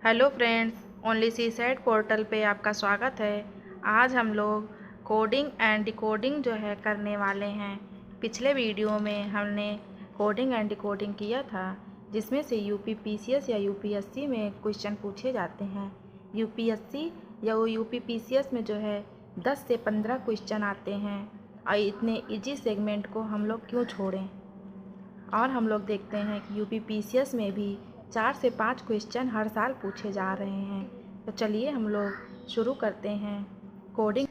Hello friends, only सी set portal पे आपका स्वागत है। आज हम लोग कोडिंग एंड डिकोडिंग जो है करने वाले हैं। पिछले वीडियो में हमने कोडिंग एंड डिकोडिंग किया था, जिसमें से यूपी पीसीएस या यूपीएससी में क्वेश्चन पूछे जाते हैं। यूपीएससी या यूपी पीसीएस में जो है 10 से 15 क्वेश्चन आते हैं, और इतने इजी सेगमेंट को हम लोग क्यों छोड़ें। और हम लोग देखते हैं कि यूपी पीसीएस में भी 4 से 5 क्वेश्चन हर साल पूछे जा रहे हैं। तो चलिए हम लोग शुरू करते हैं कोडिंग।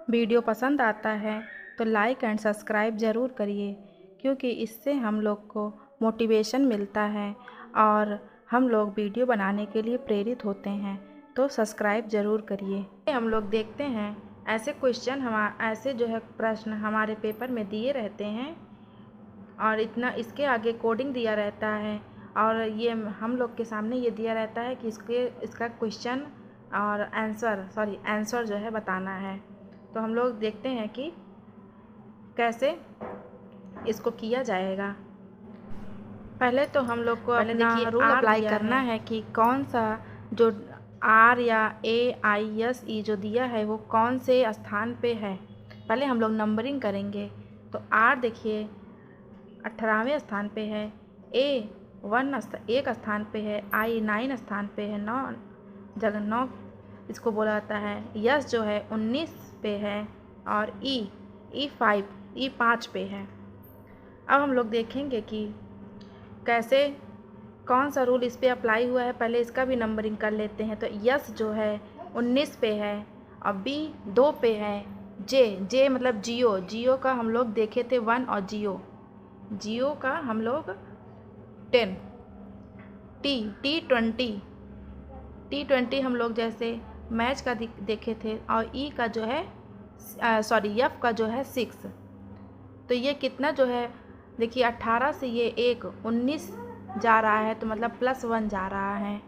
वीडियो पसंद आता है तो लाइक एंड सब्सक्राइब ज़रूर करिए, क्योंकि इससे हम लोग को मोटिवेशन मिलता है और हम लोग वीडियो बनाने के लिए प्रेरित होते हैं। तो सब्सक्राइब ज़रूर करिए। हम लोग देखते हैं ऐसे क्वेश्चन ऐसे जो है प्रश्न हमारे पेपर में दिए रहते हैं, और इतना इसके आगे कोडिंग दिया रहता है, और ये हम लोग के सामने ये दिया रहता है कि इसका क्वेश्चन और आंसर जो है बताना है। तो हम लोग देखते हैं कि कैसे इसको किया जाएगा। पहले तो हम लोग को अपना रूल अप्लाई करना है कि कौन सा जो आर या AISE जो दिया है वो कौन से स्थान पे है। पहले हम लोग नंबरिंग करेंगे। तो आर देखिए 18वें स्थान पे है, एक स्थान पे है, I 9 स्थान पे है, 9 इसको बोला जाता है। यस जो है 19 पे है, और ई 5 पे है। अब हम लोग देखेंगे कि कैसे कौन सा रूल इस पे अप्लाई हुआ है। पहले इसका भी नंबरिंग कर लेते हैं। तो यस जो है 19 पे है, और बी 2 पे है, जे मतलब जियो का हम लोग देखे थे 1, और जियो का हम लोग 10, T20 हम लोग जैसे मैच का देखे थे, और ई का जो है एफ का जो है 6। तो ये कितना जो है देखिए 18 से ये 19 जा रहा है, तो मतलब +1 जा रहा है।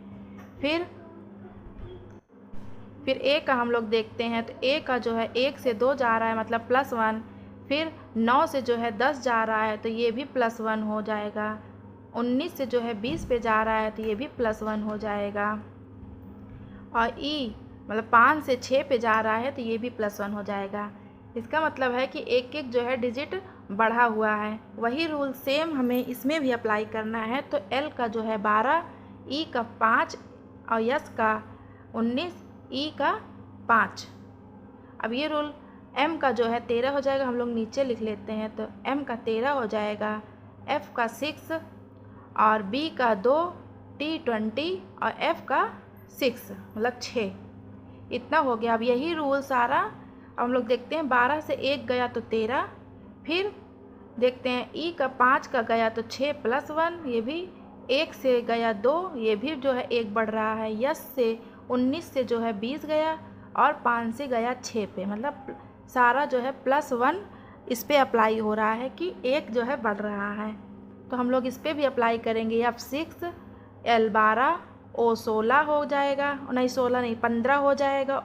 फिर ए का हम लोग देखते हैं। तो ए का जो है 1 से 2 जा रहा है, मतलब +1। फिर 9 से जो है 10 जा रहा है, तो ये भी +1 हो जाएगा। 19 से जो है 20 पे जा रहा है, तो ये भी +1 हो जाएगा। और ई मतलब 5 से 6 पे जा रहा है, तो ये भी +1 हो जाएगा। इसका मतलब है कि एक एक जो है डिजिट बढ़ा हुआ है। वही रूल सेम हमें इसमें भी अप्लाई करना है। तो एल का जो है 12, ई का 5, और यस का 19, ई का 5। अब ये रूल एम का जो है 13 हो जाएगा। हम लोग नीचे लिख लेते हैं। तो एम का 13 हो जाएगा, एफ का 6, और बी का 2, T20, और एफ का 6 मतलब 6। इतना हो गया। अब यही रूल सारा अब हम लोग देखते हैं। 12 से 1 गया तो 13। फिर देखते हैं ई का 5 का गया तो 6 +1, ये भी 1 से गया 2, ये भी जो है 1 बढ़ रहा है। यस से 19 से जो है 20 गया, और 5 से गया 6 पे, मतलब सारा जो है +1 इस पे अप्लाई हो रहा है कि 1 जो है बढ़ रहा है। तो हम लोग इस पर भी अप्लाई करेंगे। F6, L 12, O 16 हो जाएगा, नहीं 16 नहीं 15 हो जाएगा।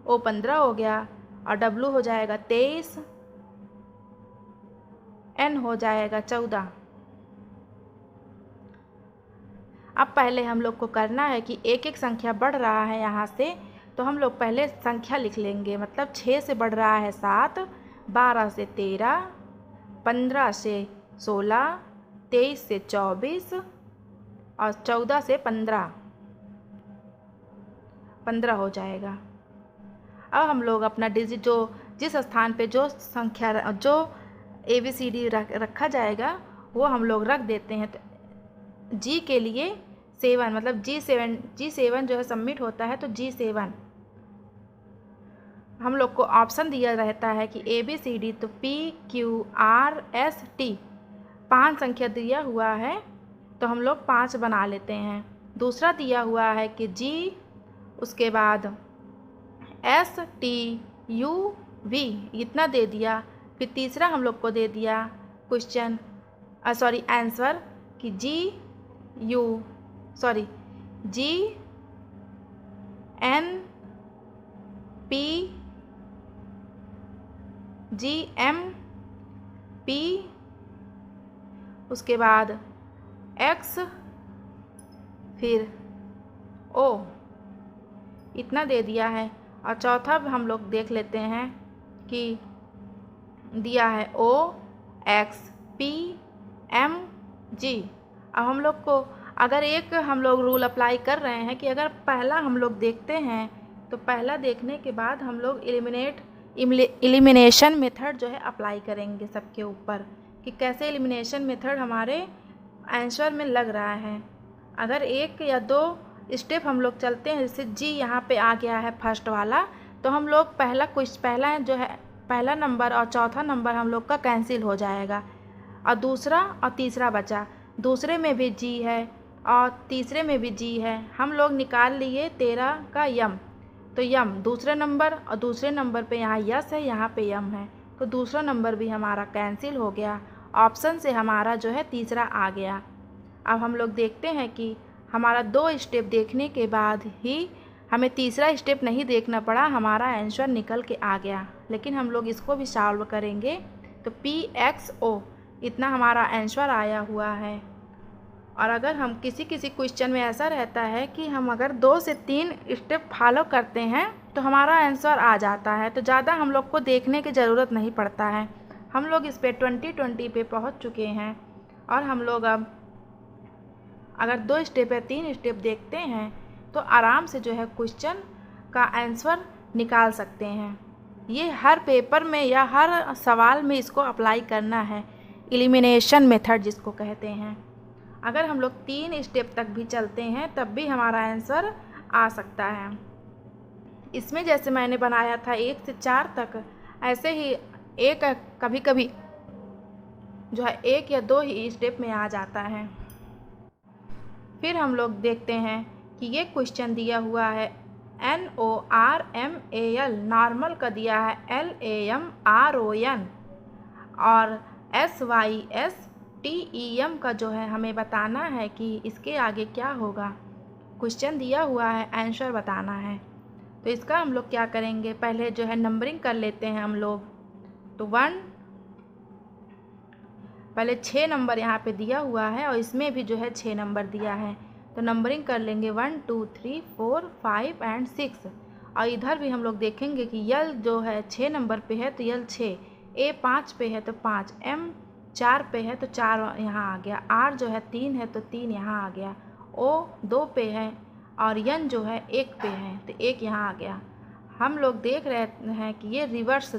O 15 हो गया, और W हो जाएगा 23, N हो जाएगा 14। अब पहले हम लोग को करना है कि एक एक संख्या बढ़ रहा है यहाँ से, तो हम लोग पहले संख्या लिख लेंगे। मतलब 6 से बढ़ रहा है 7, 12 से 13, 15 से 16, 23 से 24, और 14 से 15 हो जाएगा। अब हम लोग अपना डिजिट जो जिस स्थान पे जो संख्या जो ABCD रखा जाएगा वो हम लोग रख देते हैं। तो जी के लिए 7 मतलब G7 जो है सबमिट होता है। तो G7 हम लोग को ऑप्शन दिया रहता है कि ABCD, तो PQRST 5 संख्या दिया हुआ है, तो हम लोग 5 बना लेते हैं। दूसरा दिया हुआ है कि G, उसके बाद STUV इतना दे दिया। फिर तीसरा हम लोग को दे दिया आंसर कि GMP, उसके बाद फिर ओ, इतना दे दिया है। और चौथा हम लोग देख लेते हैं कि दिया है ओ एक्स पी एम जी। अब हम लोग को अगर एक हम लोग रूल अप्लाई कर रहे हैं कि अगर पहला हम लोग देखते हैं तो पहला देखने के बाद हम लोग एलिमिनेशन मेथड जो है अप्लाई करेंगे सबके ऊपर कि कैसे एलिमिनेशन मेथड हमारे आंसर में लग रहा है। अगर एक या दो स्टेप हम लोग चलते हैं, जैसे जी यहाँ पे आ गया है फर्स्ट वाला, तो हम लोग पहला जो है पहला नंबर और चौथा नंबर हम लोग का कैंसिल हो जाएगा और दूसरा और तीसरा बचा। दूसरे में भी जी है और तीसरे में भी जी है। हम लोग निकाल लिए 13 का यम, तो यम दूसरे नंबर और दूसरे नंबर पे यहाँ यस है, यहाँ पे यम है, तो दूसरा नंबर भी हमारा कैंसिल हो गया। ऑप्शन से हमारा जो है तीसरा आ गया। अब हम लोग देखते हैं कि हमारा 2 स्टेप देखने के बाद ही हमें तीसरा स्टेप नहीं देखना पड़ा, हमारा आंसर निकल के आ गया। लेकिन हम लोग इसको भी सॉल्व करेंगे तो PXO इतना हमारा आंसर आया हुआ है। और अगर हम किसी क्वेश्चन में ऐसा रहता है कि हम अगर 2 से 3 स्टेप फॉलो करते हैं तो हमारा आंसर आ जाता है, तो ज़्यादा हम लोग को देखने की ज़रूरत नहीं पड़ता है। हम लोग इस पे 2020 पे पहुंच चुके हैं और हम लोग अब अगर 2 स्टेप या 3 स्टेप देखते हैं तो आराम से जो है क्वेश्चन का आंसर निकाल सकते हैं। ये हर पेपर में या हर सवाल में इसको अप्लाई करना है, एलिमिनेशन मेथड जिसको कहते हैं। अगर हम लोग 3 स्टेप तक भी चलते हैं तब भी हमारा आंसर आ सकता है। इसमें जैसे मैंने बनाया था 1 से 4 तक, ऐसे ही एक कभी कभी जो है 1 या 2 ही स्टेप में आ जाता है। फिर हम लोग देखते हैं कि ये क्वेश्चन दिया हुआ है NORMAL, नॉर्मल का दिया है LAMRON और SYSTEM का जो है हमें बताना है कि इसके आगे क्या होगा। क्वेश्चन दिया हुआ है, आंसर बताना है। तो इसका हम लोग क्या करेंगे, पहले जो है नंबरिंग कर लेते हैं हम लोग। तो 1 पहले 6 नंबर यहाँ पे दिया हुआ है और इसमें भी जो है 6 नंबर दिया है, तो नंबरिंग कर लेंगे 1 2 3 4 5 एंड 6। और इधर भी हम लोग देखेंगे कि यल जो है 6 नंबर पे है तो यल 6, ए 5 पे है तो 5, एम 4 पे है तो 4 यहाँ आ गया, आर जो है 3 है तो 3 यहाँ आ गया, ओ 2 पे है और यन जो है 1 पे है तो 1 यहाँ आ गया। हम लोग देख रहे हैं कि ये रिवर्स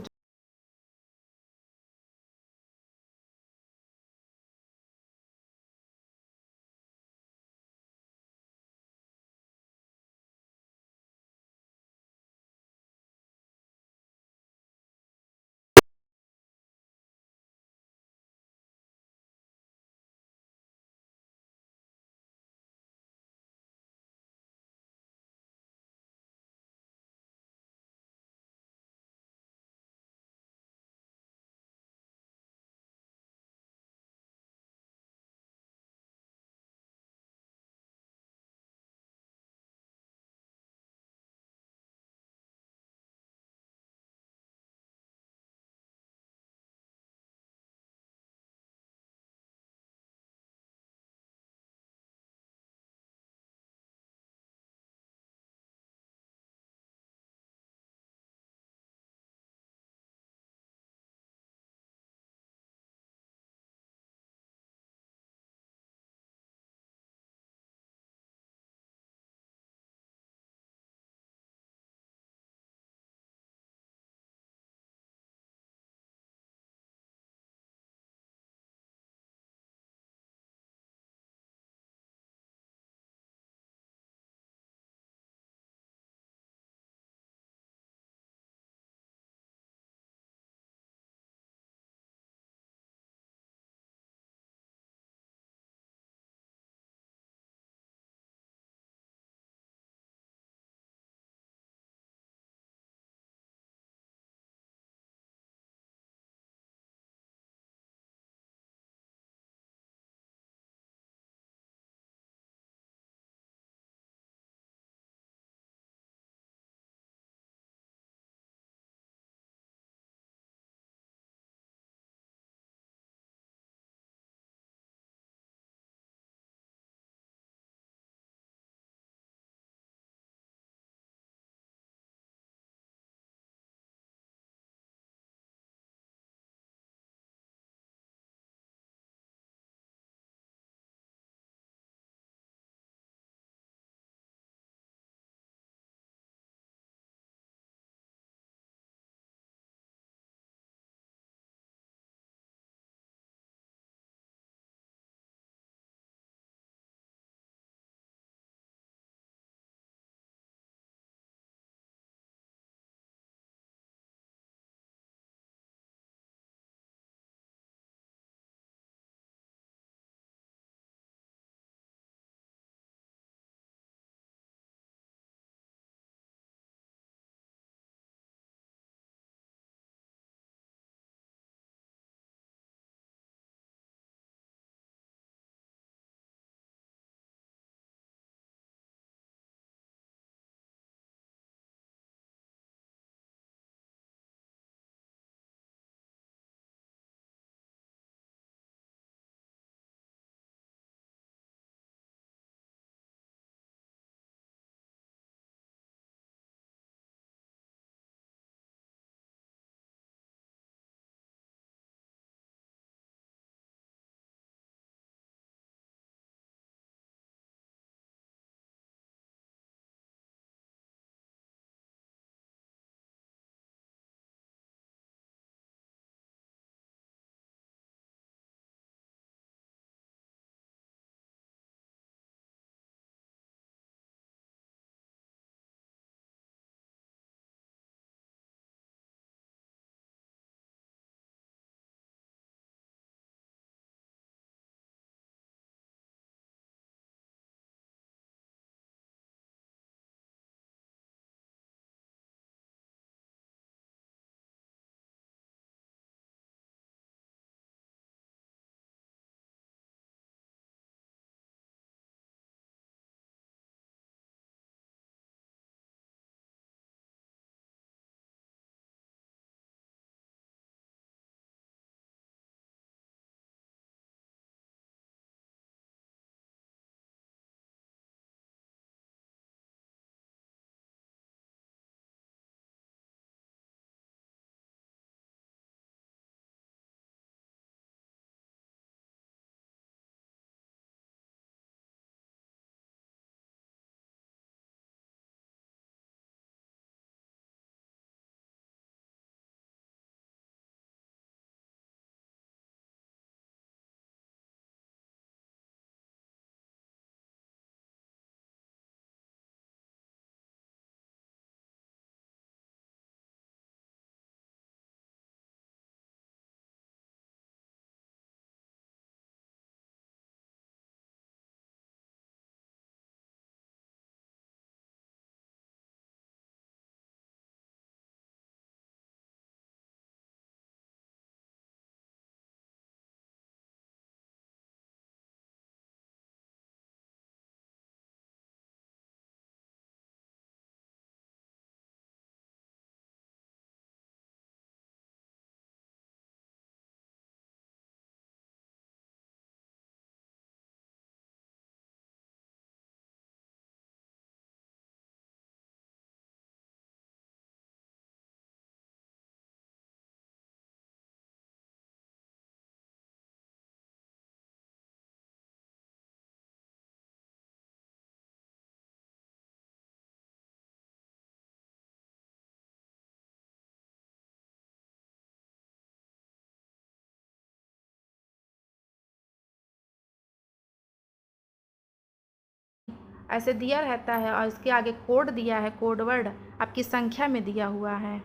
ऐसे दिया रहता है और इसके आगे कोड दिया है, कोड वर्ड आपकी संख्या में दिया हुआ है,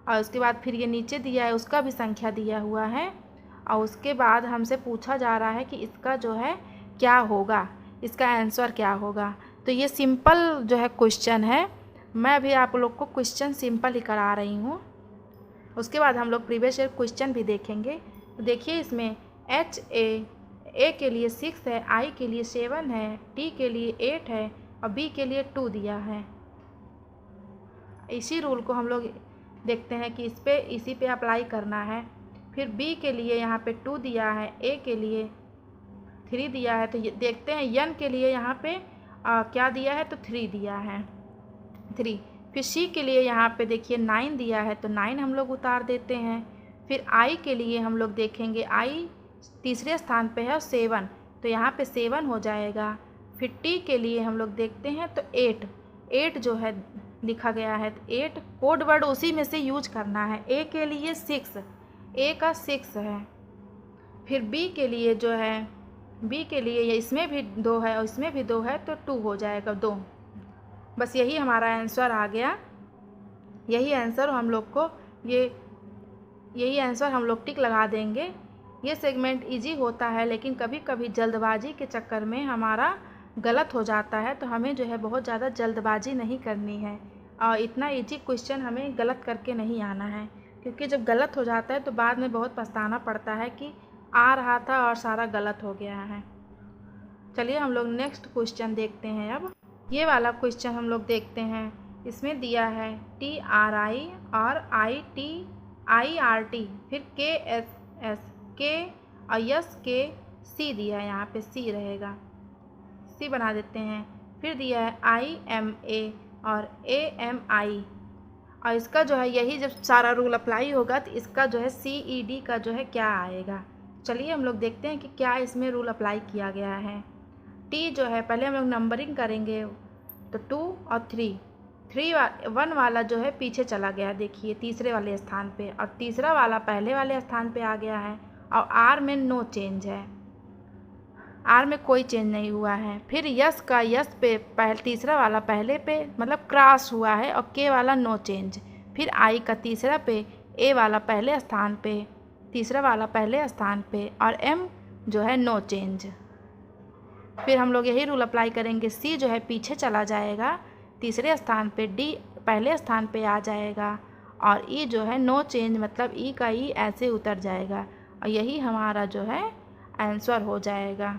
और उसके बाद फिर ये नीचे दिया है उसका भी संख्या दिया हुआ है, और उसके बाद हमसे पूछा जा रहा है कि इसका जो है क्या होगा, इसका आंसर क्या होगा। तो ये सिंपल जो है क्वेश्चन है, मैं अभी आप लोग को क्वेश्चन सिंपल ही करा रही हूँ। उसके बाद हम लोग प्रीवियस ईयर क्वेश्चन भी देखेंगे। तो देखिए इसमें ए के लिए 6 है, आई के लिए 7 है, टी के लिए 8 है और बी के लिए 2 दिया है। इसी रूल को हम लोग देखते हैं कि इसी पे अप्लाई करना है। फिर बी के लिए यहाँ पे 2 दिया है, ए के लिए 3 दिया है। तो ये देखते हैं एन के लिए यहाँ पे क्या दिया है, तो 3 दिया है, 3। फिर सी के लिए यहाँ पे देखिए 9 दिया है, तो 9 हम लोग उतार देते हैं। फिर आई के लिए हम लोग देखेंगे, आई तीसरे स्थान पे है 7, तो यहाँ पे 7 हो जाएगा। फिर टी के लिए हम लोग देखते हैं तो 8 जो है लिखा गया है, तो 8 कोड वर्ड उसी में से यूज करना है। ए के लिए 6, ए का 6 है। फिर बी के लिए जो है, बी के लिए ये इसमें भी 2 है और इसमें भी 2 है, तो 2 हो जाएगा, 2। बस यही हमारा आंसर आ गया। यही आंसर हम लोग को यही आंसर हम लोग टिक लगा देंगे। ये सेगमेंट इजी होता है, लेकिन कभी कभी जल्दबाजी के चक्कर में हमारा गलत हो जाता है, तो हमें जो है बहुत ज़्यादा जल्दबाजी नहीं करनी है और इतना इजी क्वेश्चन हमें गलत करके नहीं आना है, क्योंकि जब गलत हो जाता है तो बाद में बहुत पछताना पड़ता है कि आ रहा था और सारा गलत हो गया है। चलिए हम लोग नेक्स्ट क्वेश्चन देखते हैं। अब ये वाला क्वेश्चन हम लोग देखते हैं। इसमें दिया है TRI और IRT, फिर KSS, के और SKC दिया है, यहाँ पे C रहेगा, C बना देते हैं। फिर दिया है IMA और AMI, और इसका जो है यही जब सारा रूल अप्लाई होगा तो इसका जो है CED का जो है क्या आएगा। चलिए हम लोग देखते हैं कि क्या इसमें रूल अप्लाई किया गया है। T जो है पहले हम लोग नंबरिंग करेंगे, तो 2 और 1 वाला जो है पीछे चला गया, देखिए तीसरे वाले स्थान पे, और तीसरा वाला पहले वाले स्थान पे आ गया है, और R में नो चेंज है, R में कोई चेंज नहीं हुआ है। फिर यस पे तीसरा वाला पहले पे मतलब क्रॉस हुआ है, और K वाला नो चेंज। फिर I का तीसरा पे, A वाला पहले स्थान पे, तीसरा वाला पहले स्थान पे, और M जो है नो चेंज। फिर हम लोग यही रूल अप्लाई करेंगे। C जो है पीछे चला जाएगा तीसरे स्थान पे, D पहले स्थान पे आ जाएगा, और E जो है नो चेंज मतलब E का E ऐसे उतर जाएगा, और यही हमारा जो है आंसर हो जाएगा।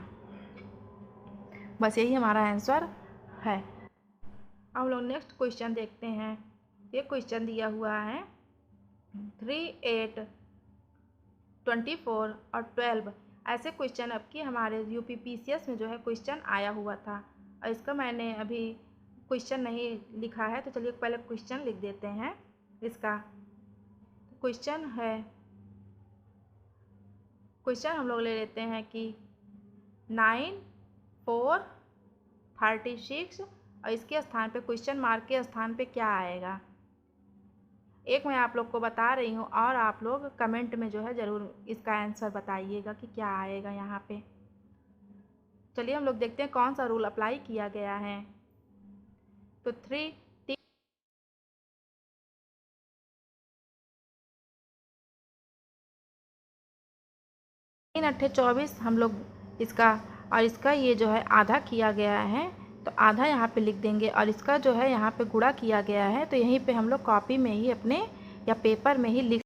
बस यही हमारा आंसर है। अब हम लोग नेक्स्ट क्वेश्चन देखते हैं। ये क्वेश्चन दिया हुआ है 3, 8, 24 और 12। ऐसे क्वेश्चन अब की हमारे UPPCS में जो है क्वेश्चन आया हुआ था, और इसका मैंने अभी क्वेश्चन नहीं लिखा है, तो चलिए पहले क्वेश्चन लिख देते हैं। इसका क्वेश्चन हम लोग ले लेते हैं कि 9, 4, 36, और इसके स्थान पे क्वेश्चन मार्क के स्थान पे क्या आएगा। एक मैं आप लोग को बता रही हूँ, और आप लोग कमेंट में जो है ज़रूर इसका आंसर बताइएगा कि क्या आएगा यहाँ पे। चलिए हम लोग देखते हैं कौन सा रूल अप्लाई किया गया है। तो 3 8 24 हम लोग इसका, और इसका ये जो है आधा किया गया है, तो आधा यहाँ पे लिख देंगे, और इसका जो है यहाँ पे गुणा किया गया है, तो यहीं पे हम लोग कॉपी में ही अपने या पेपर में ही लिख